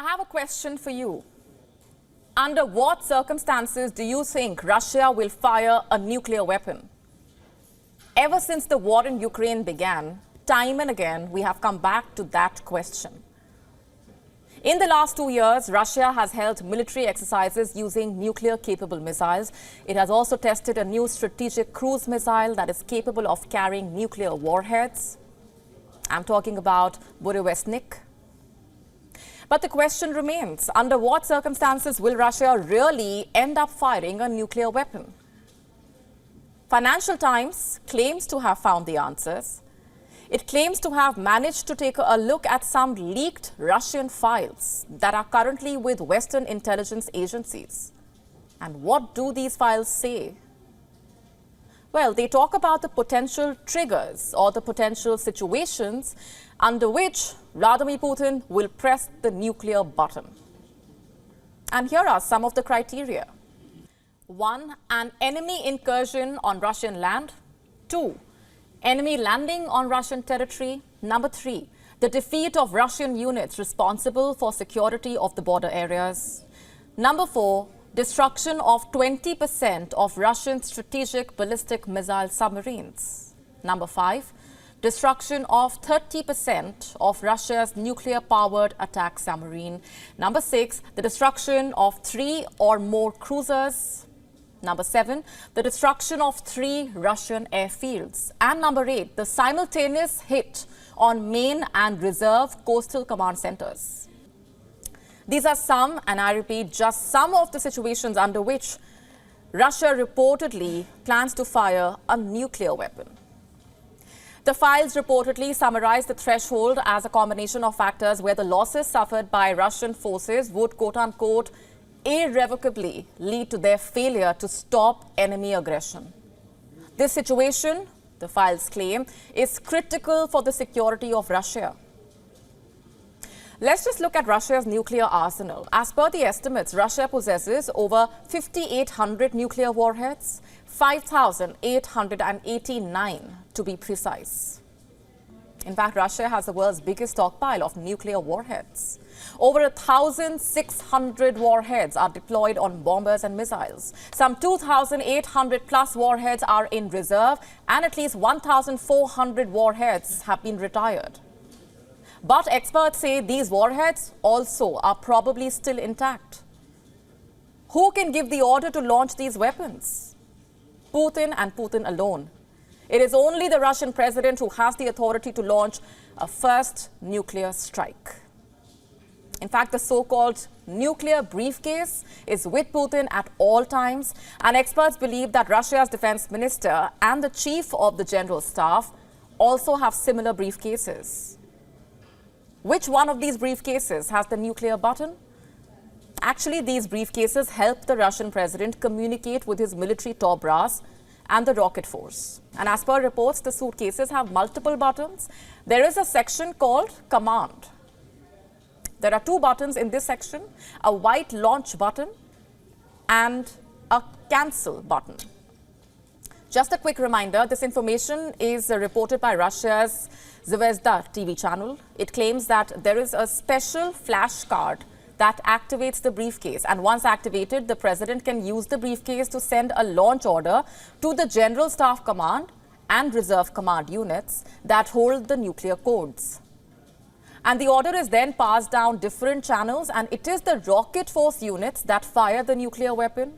I have a question for you. Under what circumstances do you think Russia will fire a nuclear weapon? Ever since the war in Ukraine began, time and again, we have come back to that question. In the last 2 years, Russia has held military exercises using nuclear-capable missiles. It has also tested a new strategic cruise missile that is capable of carrying nuclear warheads. I'm talking about Burevestnik. But the question remains, under what circumstances will Russia really end up firing a nuclear weapon? Financial Times claims to have found the answers. It claims to have managed to take a look at some leaked Russian files that are currently with Western intelligence agencies. And what do these files say? Well, they talk about the potential triggers or the potential situations under which Vladimir Putin will press the nuclear button. And here are some of the criteria. 1. An enemy incursion on Russian land. 2. Enemy landing on Russian territory. Number 3. The defeat of Russian units responsible for security of the border areas. Number 4. Destruction of 20% of Russian strategic ballistic missile submarines. Number 5. Destruction of 30% of Russia's nuclear-powered attack submarine. Number 6. The destruction of 3 or more cruisers. Number 7, the destruction of 3 Russian airfields. And number 8, the simultaneous hit on main and reserve coastal command centers. These are some, and I repeat, just some of the situations under which Russia reportedly plans to fire a nuclear weapon. The files reportedly summarize the threshold as a combination of factors where the losses suffered by Russian forces would, quote-unquote, irrevocably lead to their failure to stop enemy aggression. This situation, the files claim, is critical for the security of Russia. Let's just look at Russia's nuclear arsenal. As per the estimates, Russia possesses over 5,800 nuclear warheads, 5,889 to be precise. In fact, Russia has the world's biggest stockpile of nuclear warheads. Over 1,600 warheads are deployed on bombers and missiles. Some 2,800 plus warheads are in reserve, and at least 1,400 warheads have been retired. But experts say these warheads also are probably still intact. Who can give the order to launch these weapons? Putin and Putin alone. It is only the Russian president who has the authority to launch a first nuclear strike. In fact, the so-called nuclear briefcase is with Putin at all times, and experts believe that Russia's defense minister and the chief of the general staff also have similar briefcases. Which one of these briefcases has the nuclear button? Actually, these briefcases help the Russian president communicate with his military top brass and the rocket force. And as per reports, the suitcases have multiple buttons. There is a section called Command. There are 2 buttons in this section, a white launch button and a cancel button. Just a quick reminder, this information is reported by Russia's Zvezda TV channel. It claims that there is a special flash card that activates the briefcase, and once activated, the president can use the briefcase to send a launch order to the General Staff Command and Reserve Command units that hold the nuclear codes. And the order is then passed down different channels, and it is the rocket force units that fire the nuclear weapon.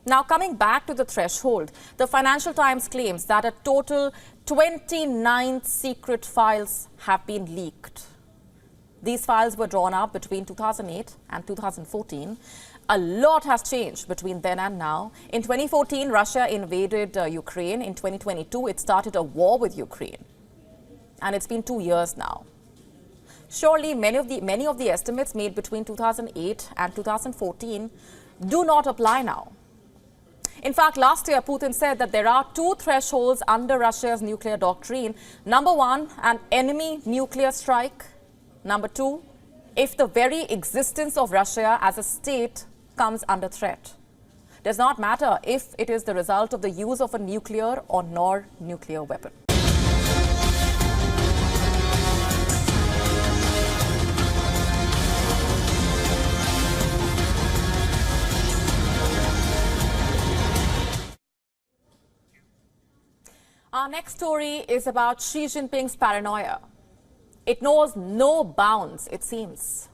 Now, coming back to the threshold, the Financial Times claims that a total 29 secret files have been leaked. These files were drawn up between 2008 and 2014. A lot has changed between then and now. In 2014, Russia invaded Ukraine. In 2022, it started a war with Ukraine. And it's been 2 years now. Surely, many of the estimates made between 2008 and 2014 do not apply now. In fact, last year, Putin said that there are 2 thresholds under Russia's nuclear doctrine. Number 1, an enemy nuclear strike. Number 2, if the very existence of Russia as a state comes under threat. Does not matter if it is the result of the use of a nuclear or non-nuclear weapon. Our next story is about Xi Jinping's paranoia. It knows no bounds, it seems.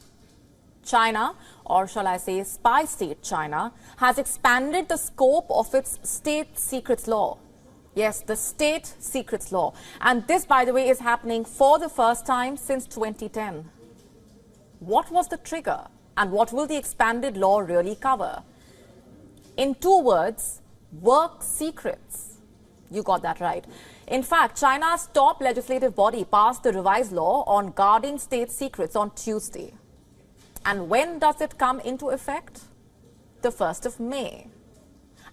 China, or shall I say spy state China, has expanded the scope of its state secrets law. Yes, the state secrets law. And this, by the way, is happening for the first time since 2010. What was the trigger? And what will the expanded law really cover? In 2 words, work secrets. You got that right. In fact, China's top legislative body passed the revised law on guarding state secrets on Tuesday. And when does it come into effect? The 1st of May.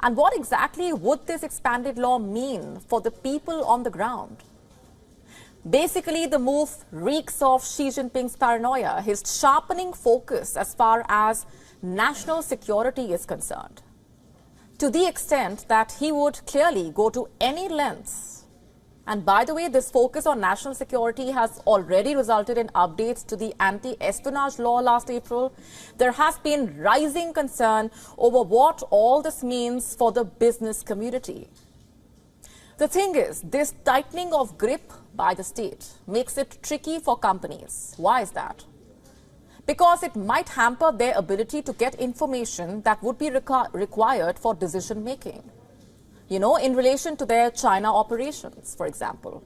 And what exactly would this expanded law mean for the people on the ground? Basically, the move reeks of Xi Jinping's paranoia, his sharpening focus as far as national security is concerned, to the extent that he would clearly go to any lengths. And by the way, this focus on national security has already resulted in updates to the anti-espionage law last April. There has been rising concern over what all this means for the business community. The thing is, this tightening of grip by the state makes it tricky for companies. Why is that? Because it might hamper their ability to get information that would be required for decision making. You know, in relation to their China operations, for example.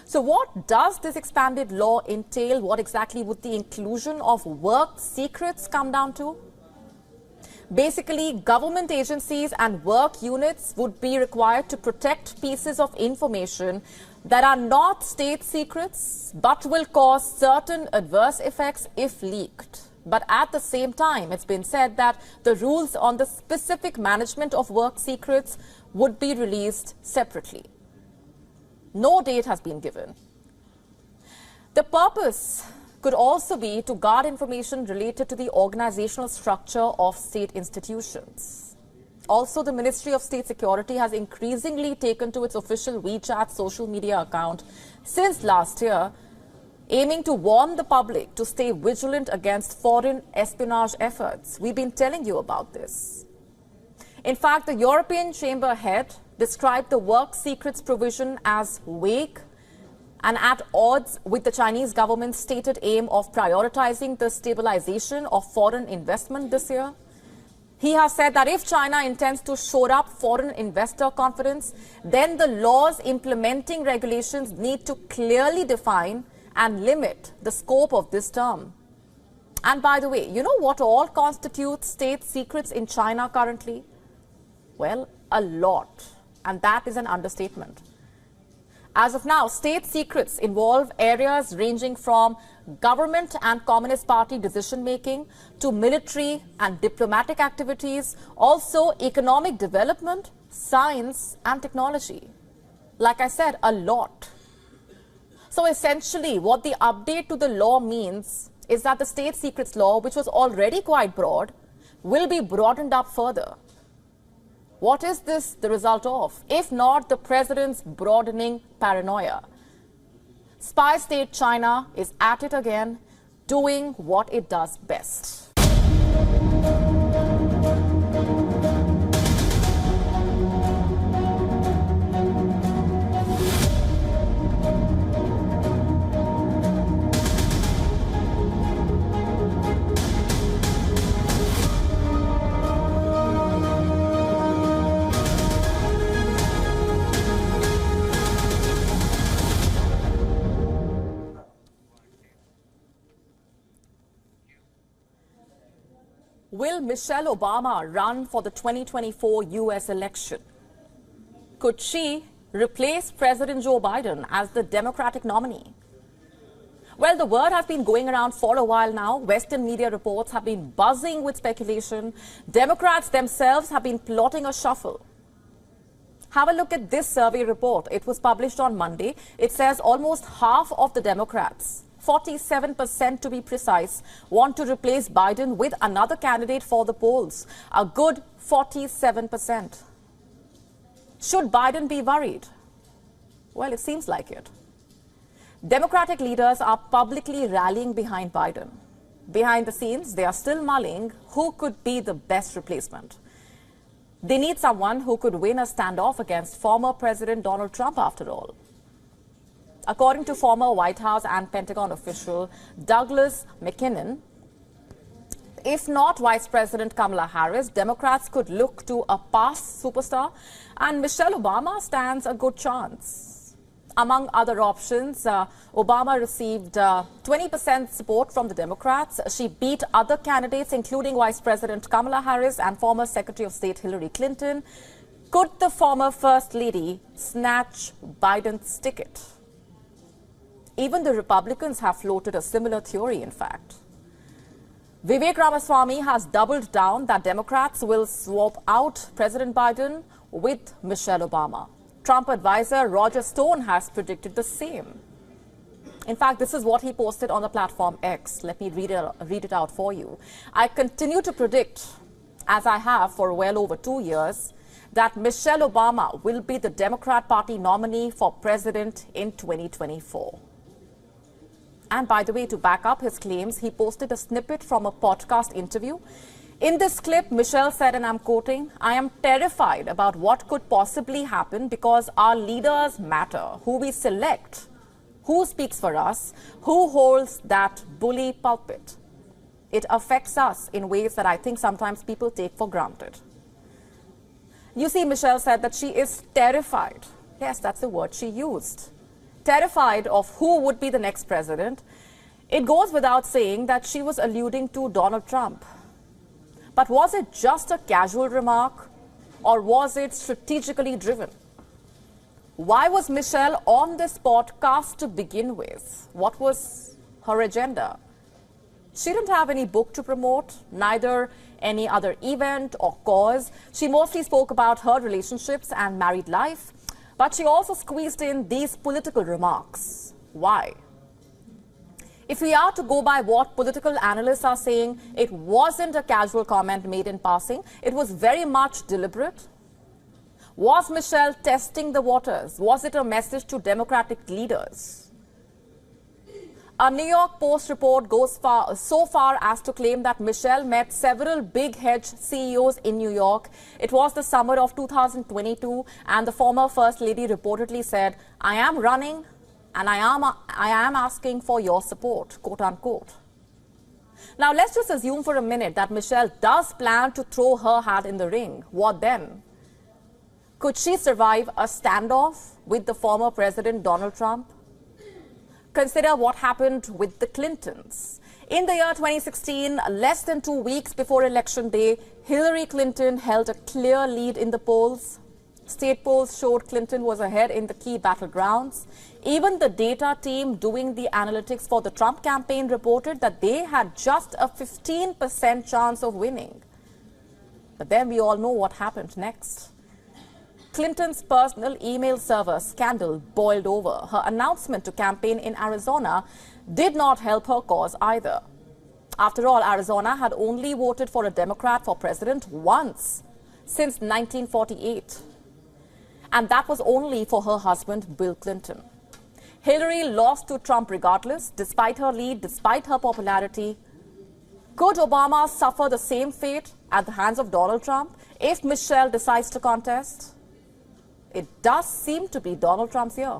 So what does this expanded law entail? What exactly would the inclusion of work secrets come down to? Basically, government agencies and work units would be required to protect pieces of information that are not state secrets, but will cause certain adverse effects if leaked. But at the same time, it's been said that the rules on the specific management of work secrets would be released separately. No date has been given. The purpose could also be to guard information related to the organizational structure of state institutions. Also, the Ministry of State Security has increasingly taken to its official WeChat social media account since last year, aiming to warn the public to stay vigilant against foreign espionage efforts. We've been telling you about this. In fact, the European Chamber head described the work secrets provision as vague and at odds with the Chinese government's stated aim of prioritizing the stabilization of foreign investment this year. He has said that if China intends to shore up foreign investor confidence, then the laws implementing regulations need to clearly define and limit the scope of this term. And by the way, you know what all constitutes state secrets in China currently? Well, a lot. And that is an understatement. As of now, state secrets involve areas ranging from government and Communist Party decision-making to military and diplomatic activities, also economic development, science and technology. Like I said, a lot. So essentially, what the update to the law means is that the state secrets law, which was already quite broad, will be broadened up further. What is this the result of, if not the president's broadening paranoia? Spy state China is at it again, doing what it does best. Will Michelle Obama run for the 2024 U.S. election? Could she replace President Joe Biden as the Democratic nominee? Well, the word has been going around for a while now. Western media reports have been buzzing with speculation. Democrats themselves have been plotting a shuffle. Have a look at this survey report. It was published on Monday. It says almost half of the Democrats, 47% to be precise, want to replace Biden with another candidate for the polls. A good 47%. Should Biden be worried? Well, it seems like it. Democratic leaders are publicly rallying behind Biden. Behind the scenes, they are still mulling who could be the best replacement. They need someone who could win a standoff against former President Donald Trump, after all. According to former White House and Pentagon official Douglas McKinnon, if not Vice President Kamala Harris, Democrats could look to a past superstar, and Michelle Obama stands a good chance. Among other options, Obama received 20% support from the Democrats. She beat other candidates, including Vice President Kamala Harris and former Secretary of State Hillary Clinton. Could the former First Lady snatch Biden's ticket? Even the Republicans have floated a similar theory, in fact. Vivek Ramaswamy has doubled down that Democrats will swap out President Biden with Michelle Obama. Trump advisor Roger Stone has predicted the same. In fact, this is what he posted on the platform X. Let me read it out for you. I continue to predict, as I have for well over 2 years, that Michelle Obama will be the Democrat Party nominee for president in 2024. And by the way, to back up his claims, he posted a snippet from a podcast interview. In this clip, Michelle said, and I'm quoting, "I am terrified about what could possibly happen because our leaders matter. Who we select, who speaks for us, who holds that bully pulpit. It affects us in ways that I think sometimes people take for granted." You see, Michelle said that she is terrified. Yes, that's the word she used. Terrified of who would be the next president. It goes without saying that she was alluding to Donald Trump. But was it just a casual remark, or was it strategically driven? Why was Michelle on this podcast to begin with? What was her agenda? She didn't have any book to promote, neither any other event or cause. She mostly spoke about her relationships and married life. But she also squeezed in these political remarks. Why? If we are to go by what political analysts are saying, it wasn't a casual comment made in passing. It was very much deliberate. Was Michelle testing the waters? Was it a message to Democratic leaders? A New York Post report goes so far as to claim that Michelle met several big hedge CEOs in New York. It was the summer of 2022, and the former First Lady reportedly said, "I am running and I am asking for your support," quote unquote. Now, let's just assume for a minute that Michelle does plan to throw her hat in the ring. What then? Could she survive a standoff with the former President Donald Trump? Consider what happened with the Clintons. In the year 2016, less than 2 weeks before Election Day, Hillary Clinton held a clear lead in the polls. State polls showed Clinton was ahead in the key battlegrounds. Even the data team doing the analytics for the Trump campaign reported that they had just a 15% chance of winning. But then we all know what happened next. Clinton's personal email server scandal boiled over. Her announcement to campaign in Arizona did not help her cause either. After all, Arizona had only voted for a Democrat for president once since 1948. And that was only for her husband, Bill Clinton. Hillary lost to Trump regardless, despite her lead, despite her popularity. Could Obama suffer the same fate at the hands of Donald Trump if Michelle decides to contest? It does seem to be Donald Trump's year.